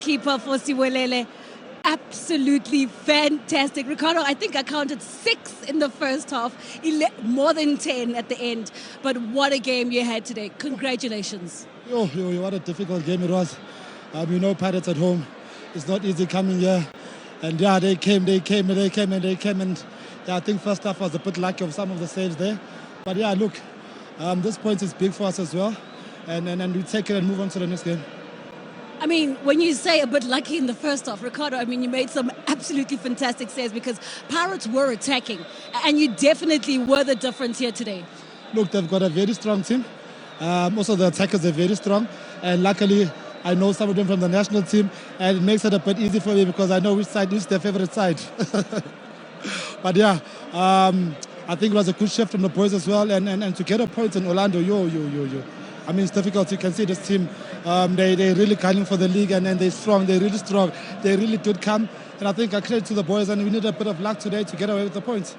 Keeper for Siwelele. Absolutely fantastic. Ricardo, I think I counted 6 in the first half, more than 10 at the end. But what a game you had today. Congratulations. What a difficult game it was. Pirates at home. It's not easy coming here. And yeah, they came. And yeah, I think first half was a bit lucky of some of the saves there. But yeah, look, this point is big for us as well. And we take it and move on to the next game. I mean, when you say a bit lucky in the first half, Ricardo, I mean, you made some absolutely fantastic saves because Pirates were attacking. And you definitely were the difference here today. Look, they've got a very strong team. Also, the attackers are very strong. And luckily, I know some of them from the national team. And it makes it a bit easy for me because I know which side is their favorite side. But yeah, I think it was a good shift from the boys as well. And to get a point in Orlando, I mean, it's difficult. You can see this team, they're really gunning for the league and they're strong. They're really strong. They really did come. And I think I credit to the boys and we need a bit of luck today to get away with the points.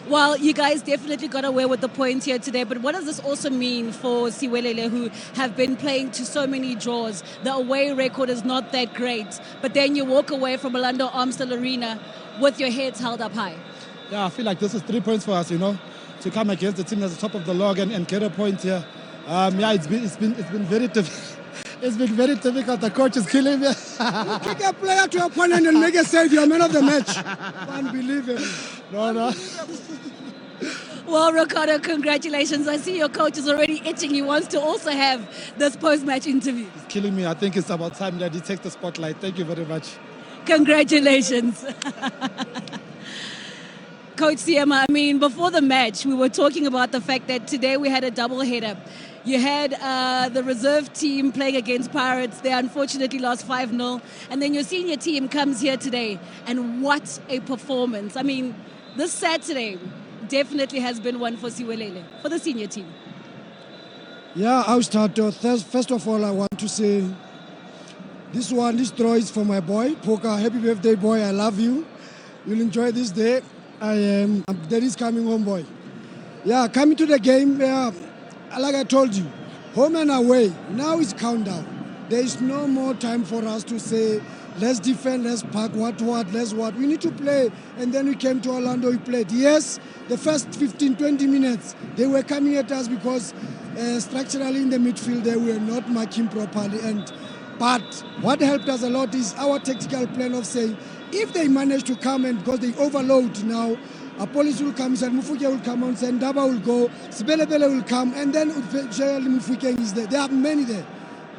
Well, you guys definitely got away with the points here today, but what does this also mean for Siwelele, who have been playing to so many draws? The away record is not that great, but then you walk away from Orlando Armstrong Arena with your heads held up high. Yeah, I feel like this is 3 points for us, to come against the team that's the top of the log and get a point here. It's been very difficult. It's been very difficult. The coach is killing me. You kick a player to your opponent and make a save. You're man of the match. Unbelievable. No. Well, Ricardo, congratulations. I see your coach is already itching. He wants to also have this post-match interview. It's killing me. I think it's about time that he takes the spotlight. Thank you very much. Congratulations. Coach Siema, I mean, before the match, we were talking about the fact that today we had a double header. You had the reserve team playing against Pirates. They unfortunately lost 5-0. And then your senior team comes here today. And what a performance. I mean, this Saturday definitely has been one for Siwelele, for the senior team. Yeah, I'll start. First of all, I want to say this draw is for my boy, Poka. Happy birthday, boy. I love you. You'll enjoy this day. I'm Daddy's coming home, boy. Yeah, coming to the game, like I told you, home and away, now it's countdown. There is no more time for us to say, let's defend, let's pack, let's what. We need to play. And then we came to Orlando, we played. Yes, the first 15, 20 minutes, they were coming at us because structurally in the midfield, they were not marking properly. But what helped us a lot is our tactical plan of saying, if they manage to come and because they overload now, Police will come, Mufuke will come on, Ndaba will go, Siwelele will come, and then eventually Mufuke is there. There are many there.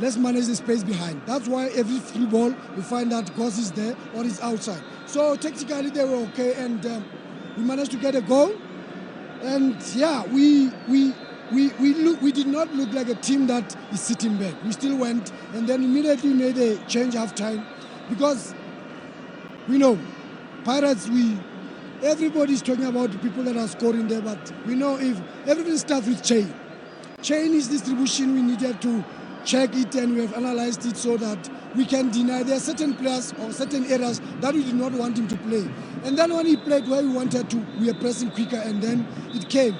Let's manage the space behind. That's why every free ball, we find that Goss is there or is outside. So tactically they were okay, and we managed to get a goal. And yeah, we did not look like a team that is sitting back. We still went, and then immediately made a change half time because we know Pirates, everybody's talking about the people that are scoring there, but we know if everything starts with chain. Chain is distribution. We needed to check it, and we have analyzed it so that we can deny there are certain players or certain areas that we did not want him to play. And then when he played where we wanted to, we are pressing quicker, and then it came.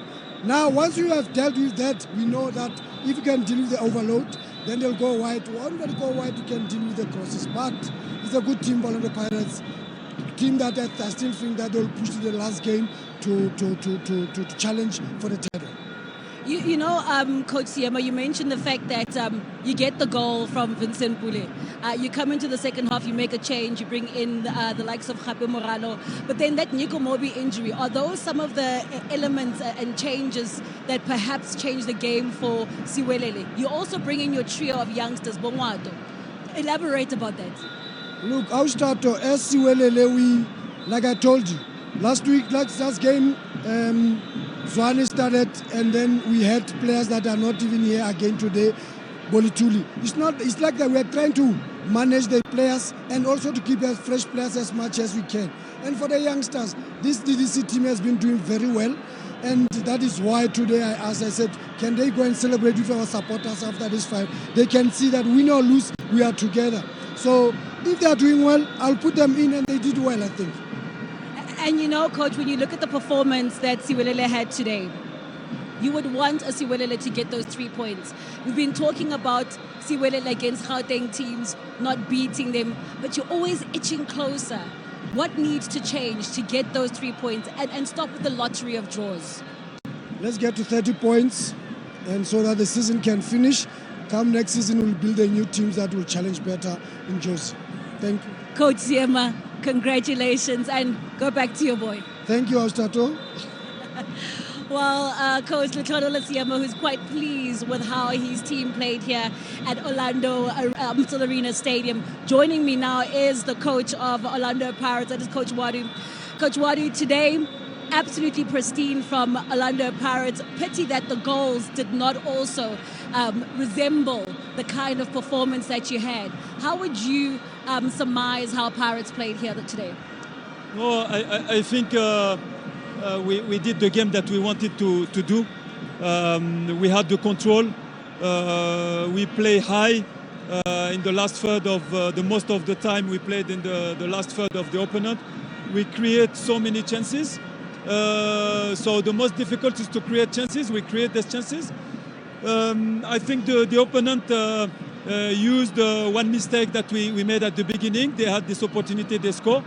Now, once you have dealt with that, we know that if you can deal with the overload, then they'll go wide. When they go wide, you can deal with the crosses. But it's a good team, Orlando Pirates. Team that I still think that they'll push to the last game to challenge for the title. Coach Siema, you mentioned the fact that you get the goal from Vincent Pule. You come into the second half, you make a change, you bring in the likes of Gape Moralo. But then that Nico Mobi injury, are those some of the elements and changes that perhaps change the game for Siwelele? You also bring in your trio of youngsters, Bongwato. Elaborate about that. Look, I'll start as Siwelele, like I told you, last game, Zwane started, and then we had players that are not even here again today, Bolituli. It's like that we are trying to manage the players and also to keep us fresh players as much as we can. And for the youngsters, this DDC team has been doing very well, and that is why today, as I said, can they go and celebrate with our supporters after this fight? They can see that win or lose, we are together. So if they are doing well, I'll put them in, and they did well, I think. And Coach, when you look at the performance that Siwelele had today, you would want a Siwelele to get those 3 points. We've been talking about Siwelele against Gauteng teams, not beating them, but you're always itching closer. What needs to change to get those 3 points and stop with the lottery of draws? Let's get to 30 points, and so that the season can finish. Come next season, we'll build a new teams that will challenge better in Jozi. Thank you. Coach Siema, congratulations, and go back to your boy. Thank you, Austato. Well, Coach Lutolo Siema, who's quite pleased with how his team played here at Orlando Arena Stadium. Joining me now is the coach of Orlando Pirates, that is Coach Wadu. Coach Wadu, today, absolutely pristine from Orlando Pirates. Pity that the goals did not also resemble the kind of performance that you had. How would you surmise how Pirates played here today? No, I think we did the game that we wanted to do. We had the control. We play high in the last third of the most of the time we played in the last third of the opponent. We create so many chances. So the most difficult is to create chances. We create these chances. I think the opponent used one mistake that we made at the beginning. They had this opportunity, they score.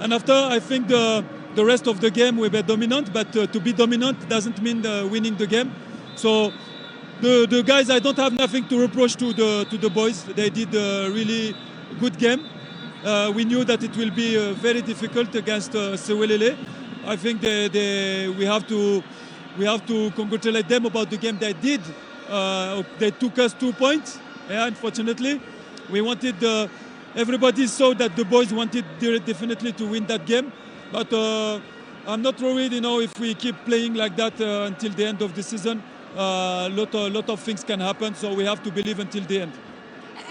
And after, I think the rest of the game we were dominant, but to be dominant doesn't mean winning the game. So the guys, I don't have nothing to reproach to the boys. They did a really good game. We knew that it will be very difficult against Siwelele. I think we have to congratulate them about the game they did. They took us 2 points. Yeah, unfortunately, we wanted. Everybody saw that the boys wanted definitely to win that game, but I'm not worried. If we keep playing like that until the end of the season, lot of things can happen. So we have to believe until the end.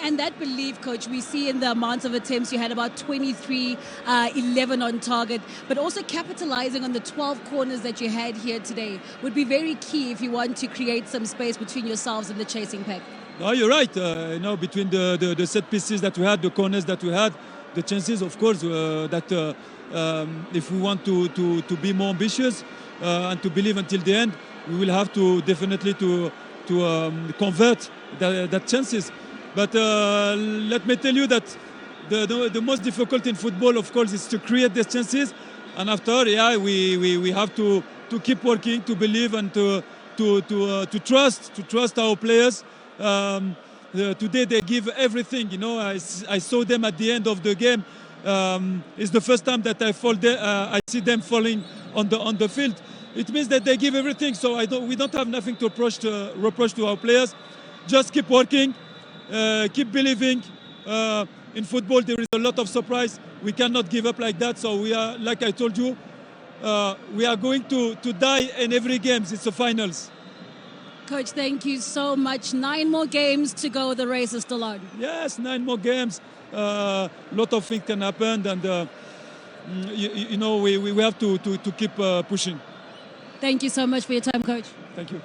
And that belief, Coach, we see in the amounts of attempts. You had about 23, 11 on target, but also capitalizing on the 12 corners that you had here today would be very key if you want to create some space between yourselves and the chasing pack. No, you're right. Between the set pieces that we had, the corners that we had, the chances, of course, that if we want to be more ambitious and to believe until the end, we will have to definitely to convert that chances. But let me tell you that the most difficult in football, of course, is to create these chances. And after, we have to keep working, to believe, and to trust our players. Today they give everything. I saw them at the end of the game. It's the first time that I see them falling on the field. It means that they give everything. So we don't have nothing to reproach to our players. Just keep working. Keep believing. In football, there is a lot of surprise. We cannot give up like that. So we are, like I told you, we are going to die in every game. It's the finals. Coach, thank you so much. 9 more games to go. The race is still on. Yes, 9 more games. Lot of things can happen, and we have to keep pushing. Thank you so much for your time, Coach. Thank you.